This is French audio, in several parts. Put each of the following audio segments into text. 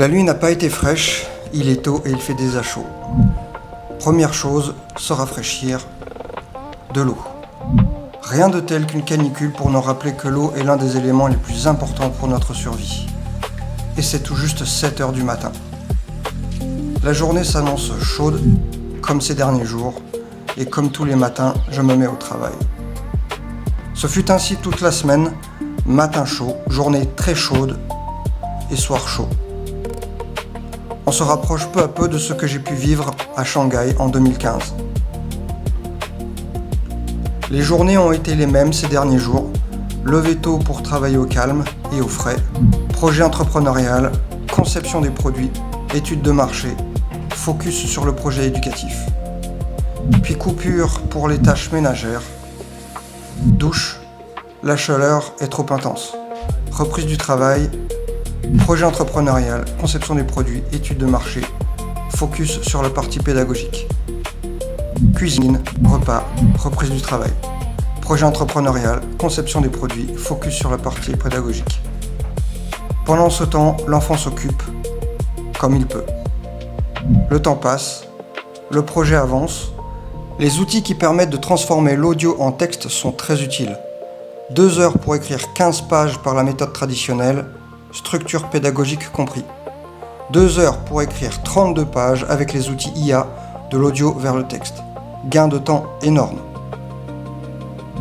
La nuit n'a pas été fraîche, il est tôt et il fait déjà chaud. Première chose, se rafraîchir, de l'eau. Rien de tel qu'une canicule pour nous rappeler que l'eau est l'un des éléments les plus importants pour notre survie. Et c'est tout juste 7 heures du matin. La journée s'annonce chaude, comme ces derniers jours, et comme tous les matins, je me mets au travail. Ce fut ainsi toute la semaine, matin chaud, journée très chaude et soir chaud. On se rapproche peu à peu de ce que j'ai pu vivre à Shanghai en 2015. Les journées ont été les mêmes ces derniers jours, lever tôt pour travailler au calme et au frais, projet entrepreneurial, conception des produits, études de marché, focus sur le projet éducatif. Puis coupure pour les tâches ménagères, douche, la chaleur est trop intense, reprise du travail, projet entrepreneurial, conception des produits, études de marché, focus sur la partie pédagogique. Cuisine, repas, reprise du travail. Projet entrepreneurial, conception des produits, focus sur la partie pédagogique. Pendant ce temps, l'enfant s'occupe comme il peut. Le temps passe, le projet avance. Les outils qui permettent de transformer l'audio en texte sont très utiles. 2 heures pour écrire 15 pages par la méthode traditionnelle, structure pédagogique compris. 2 heures pour écrire 32 pages avec les outils IA, de l'audio vers le texte. Gain de temps énorme.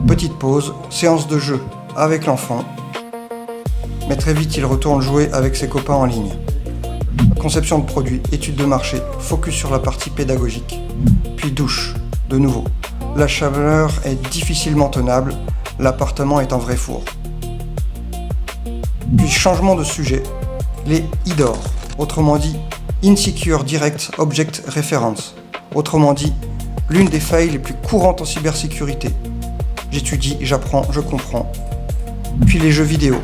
Petite pause, séance de jeu avec l'enfant. Mais très vite, il retourne jouer avec ses copains en ligne. Conception de produits, études de marché, focus sur la partie pédagogique. Puis douche, de nouveau. La chaleur est difficilement tenable, l'appartement est un vrai four. Puis changement de sujet, les IDOR, autrement dit Insecure Direct Object Reference, autrement dit l'une des failles les plus courantes en cybersécurité. J'étudie, j'apprends, je comprends. Puis les jeux vidéo.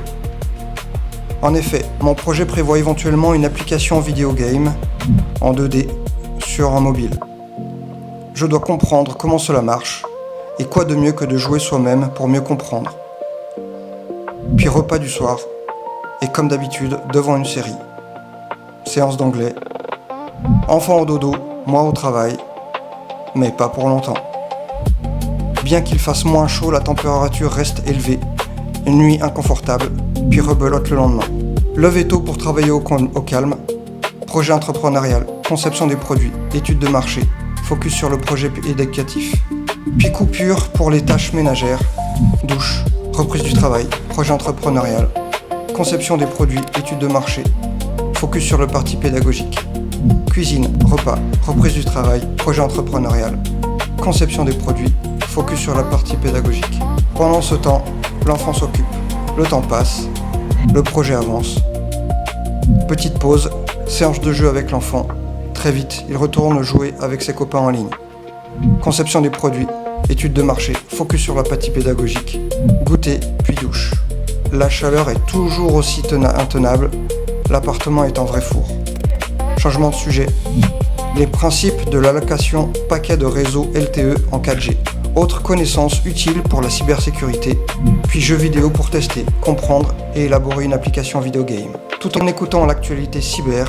En effet, mon projet prévoit éventuellement une application vidéo game en 2D sur un mobile. Je dois comprendre comment cela marche, et quoi de mieux que de jouer soi-même pour mieux comprendre. Puis repas du soir, et comme d'habitude, devant une série. Séance d'anglais. Enfant au dodo, moi au travail, mais pas pour longtemps. Bien qu'il fasse moins chaud, la température reste élevée. Une nuit inconfortable, puis rebelote le lendemain. Lever tôt pour travailler au calme. Projet entrepreneurial, conception des produits, études de marché, focus sur le projet éducatif. Puis coupure pour les tâches ménagères, douche, reprise du travail, projet entrepreneurial, conception des produits, études de marché, focus sur le parti pédagogique. Cuisine, repas, reprise du travail, projet entrepreneurial, conception des produits, focus sur la partie pédagogique. Pendant ce temps, l'enfant s'occupe, le temps passe, le projet avance. Petite pause, séance de jeu avec l'enfant. Très vite, il retourne jouer avec ses copains en ligne. Conception des produits, études de marché, focus sur la partie pédagogique. Goûter, puis douche. La chaleur est toujours aussi intenable, l'appartement est un vrai four. Changement de sujet. Les principes de l'allocation paquet de réseau LTE en 4G. Autres connaissances utiles pour la cybersécurité, puis jeux vidéo pour tester, comprendre et élaborer une application vidéo game. Tout en écoutant l'actualité cyber,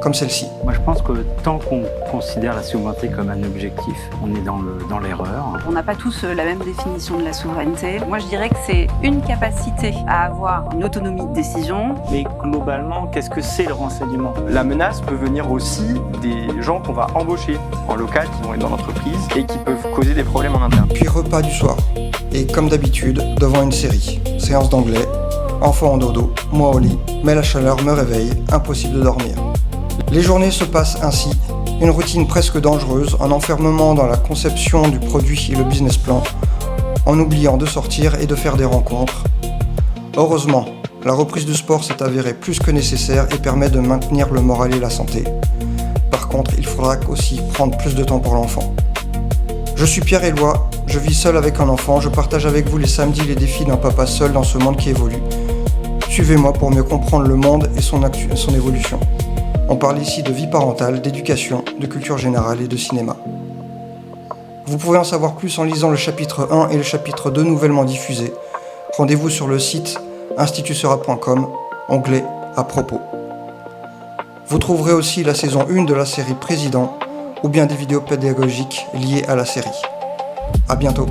comme celle-ci. Moi je pense que tant qu'on considère la souveraineté comme un objectif, on est dans l'erreur. On n'a pas tous la même définition de la souveraineté. Moi je dirais que c'est une capacité à avoir une autonomie de décision. Mais globalement, qu'est-ce que c'est le renseignement? La menace peut venir aussi des gens qu'on va embaucher en local, qui vont être dans l'entreprise et qui peuvent causer des problèmes en interne. Puis repas du soir. Et comme d'habitude, devant une série. Séance d'anglais, enfant en dodo, moi au lit, mais la chaleur me réveille, impossible de dormir. Les journées se passent ainsi, une routine presque dangereuse, un enfermement dans la conception du produit et le business plan, en oubliant de sortir et de faire des rencontres. Heureusement, la reprise du sport s'est avérée plus que nécessaire et permet de maintenir le moral et la santé. Par contre, il faudra aussi prendre plus de temps pour l'enfant. Je suis Pierre-Éloi, je vis seul avec un enfant, je partage avec vous les samedis les défis d'un papa seul dans ce monde qui évolue. Suivez-moi pour mieux comprendre le monde et son évolution. On parle ici de vie parentale, d'éducation, de culture générale et de cinéma. Vous pouvez en savoir plus en lisant le chapitre 1 et le chapitre 2 nouvellement diffusés. Rendez-vous sur le site institutsera.com, onglet à propos. Vous trouverez aussi la saison 1 de la série Président ou bien des vidéos pédagogiques liées à la série. À bientôt.